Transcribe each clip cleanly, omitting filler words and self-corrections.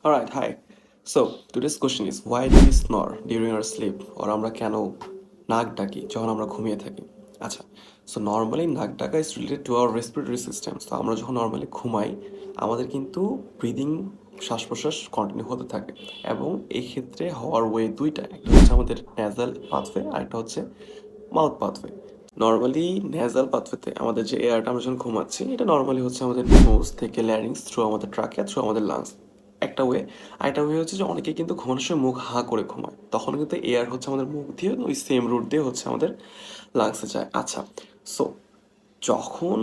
Alright, hi. So today's question is why do we snore during our sleep? or আমরা কেন নাক ডাকি যখন আমরা ঘুমিয়ে থাকি? আচ্ছা, সো নর্মালি নাক ডাকা is related to our respiratory system. তো আমরা যখন নর্মালি ঘুমাই আমাদের কিন্তু ব্রিদিং শ্বাস প্রশ্বাস কন্টিনিউ হতে থাকে, এবং এই ক্ষেত্রে হওয়ার ওয়ে দুইটা, একটা হচ্ছে আমাদের ন্যাজাল পাথওয়ে আর একটা হচ্ছে মাউথ পাথওয়ে। নর্মালি ন্যাজাল পাথওয়েতে আমাদের যে এয়ারটা আমরা যখন ঘুমাচ্ছি এটা নর্মালি হচ্ছে আমাদের নোজ থেকে ল্যারিংস থ্রু আমাদের ট্রাকিয়া থ্রু আমাদের লাংস, একটা ওয়ে। আরেকটা ওয়ে হচ্ছে যে অনেকে কিন্তু ঘুমানোর সময় মুখ হা করে ঘুমায়, তখন কিন্তু এয়ার হচ্ছে আমাদের মুখ দিয়ে ওই সেম রুট দিয়ে হচ্ছে আমাদের লাংসে যায়। আচ্ছা, সো যখন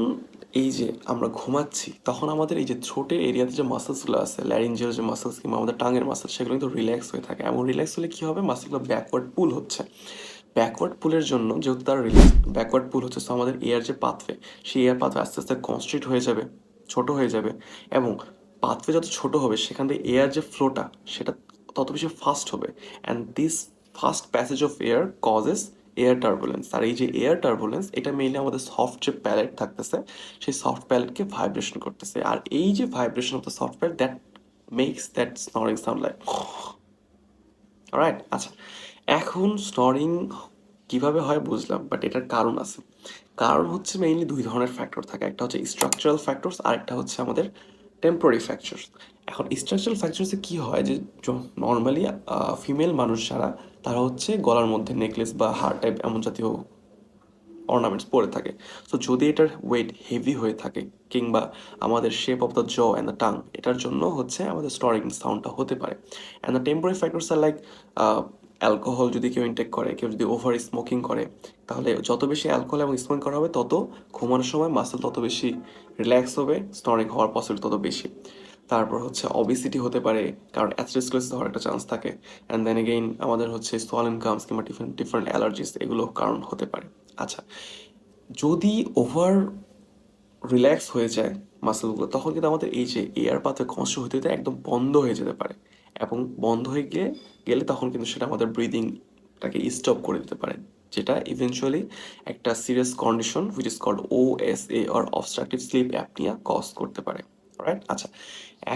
এই যে আমরা ঘুমাচ্ছি তখন আমাদের এই যে থ্রোটের এরিয়াতে যে মাসেলসগুলো আছে, ল্যারিঞ্জিয়াল যে মাসেলস কিংবা আমাদের টাঙের মাসেল, সেগুলো কিন্তু রিল্যাক্স হয়ে থাকে, এবং রিল্যাক্স হলে কী হবে, মাসেলগুলো ব্যাকওয়ার্ড পুল হচ্ছে। ব্যাকওয়ার্ড পুলের জন্য যেহেতু তার রিল্যাক্স ব্যাকওয়ার্ড পুল হচ্ছে, সো আমাদের এয়ার যে পাথওয়ে, সেই এয়ার পাথওয়ে আস্তে আস্তে কনস্ট্রিক্ট হয়ে যাবে, ছোট হয়ে যাবে, এবং পাথওয়ে যত ছোট হবে সেখান থেকে এয়ার যে ফ্লোটা সেটা তত বেশি ফাস্ট হবে, and this fast passage of air causes air turbulence. আর এই যে এয়ার টার্বুলেন্স এটা মেইনলি আমাদের সফট যে প্যালেট থাকতেছে সেই সফট প্যালেটকে ভাইব্রেশন করতেছে, আর এই যে vibration of the soft palate that makes that snoring sound like. Right, আচ্ছা, এখন স্নোরিং কিভাবে হয় বুঝলাম, বাট এটার কারণ আছে। কারণ হচ্ছে মেইনলি দুই ধরনের ফ্যাক্টর থাকে, একটা হচ্ছে স্ট্রাকচারাল ফ্যাক্টরস আর একটা হচ্ছে আমাদের টেম্পোরারি ফ্যাক্টরস। এখন স্ট্রাকচারাল ফ্যাক্টরসে কী হয় যে নর্মালি ফিমেল মানুষ যারা, তারা হচ্ছে গলার মধ্যে নেকলেস বা হার টাইপ এমন জাতীয় অর্নামেন্টস পরে থাকে। সো যদি এটার ওয়েট হেভি হয়ে থাকে কিংবা আমাদের shape of the jaw and the tongue, এটার জন্য হচ্ছে আমাদের স্টরিং সাউন্ডটা হতে পারে। And the temporary factors are like alcohol যদি কেউ ইনটেক করে, কেউ যদি ওভার স্মোকিং করে, তাহলে যত বেশি অ্যালকোহল এবং স্মোকিং করা হবে তত ঘুমানোর সময় মাসেল তত বেশি রিল্যাক্স হবে, স্টরিং হওয়ার পসিবিলিটি তত বেশি। তারপর হচ্ছে অবিসিটি হতে পারে, কারণ অ্যাথেরোস্ক্লেরোসিস হওয়ার একটা চান্স থাকে। অ্যান্ড দেন এগেইন আমাদের হচ্ছে সোয়ালেন গামস কিংবা ডিফারেন্ট ডিফারেন্ট অ্যালার্জিস, এগুলো কারণ হতে পারে। আচ্ছা, যদি ওভার রিল্যাক্স হয়ে যায় মাসেলগুলো তখন কিন্তু আমাদের এই যে এয়ার পাথে কষ্ট হতে হতে একদম বন্ধ হয়ে যেতে পারে, এবং বন্ধ হয়ে গিয়ে গেলে তখন কিন্তু সেটা আমাদের ব্রিদিংটাকে স্টপ করে দিতে পারে, যেটা ইভেনচুয়ালি একটা serious condition which is called OSA or obstructive sleep apnea cause করতে পারে। রাইট, আচ্ছা,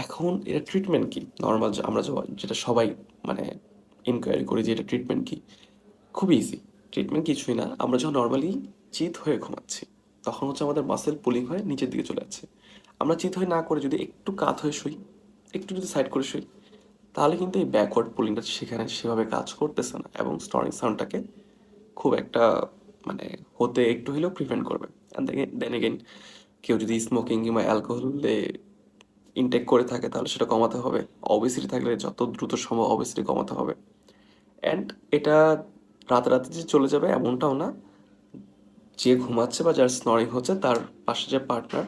এখন এটা ট্রিটমেন্ট কি? নর্মাল আমরা যেটা সবাই মানে ইনকোয়ারি করি যে এটা ট্রিটমেন্ট কি, খুব ইজি। ট্রিটমেন্ট কিছুই না, আমরা যখন নর্মালি চিত হয়ে ঘুমাচ্ছি তখন হচ্ছে আমাদের মাসেল পুলিং হয়ে নিচের দিকে চলে যাচ্ছে। আমরা চিত হয়ে না করে যদি একটু কাত হয়ে শুই, একটু যদি সাইড করে শুই, তাহলে কিন্তু এই ব্যাকওয়ার্ড পুলিংটা সেখানে সেভাবে কাজ করতেছে না, এবং স্টরিং সাউন্ডটাকে খুব একটা মানে হতে একটু হলেও প্রিভেন্ট করবে। অ্যান্ড দেন এগেইন কেউ যদি স্মোকিং কিংবা অ্যালকোহলে ইনটেক করে থাকে তাহলে সেটা কমাতে হবে। অবেসিটি থাকলে যত দ্রুত সম্ভব অবেসিটি কমাতে হবে। অ্যান্ড এটা রাতারাতি যে চলে যাবে এমনটাও না। যে ঘুমাচ্ছে বা যার স্নোরিং হচ্ছে তার পাশে যে পার্টনার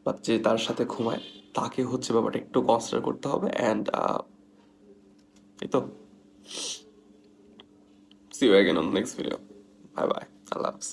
বা যে তার সাথে ঘুমায় তাকে হচ্ছে ব্যাপারটা একটু কনসিডার করতে হবে। অ্যান্ড এই তো, see you again on next video. Bye bye, আল্লাহ হাফিজ।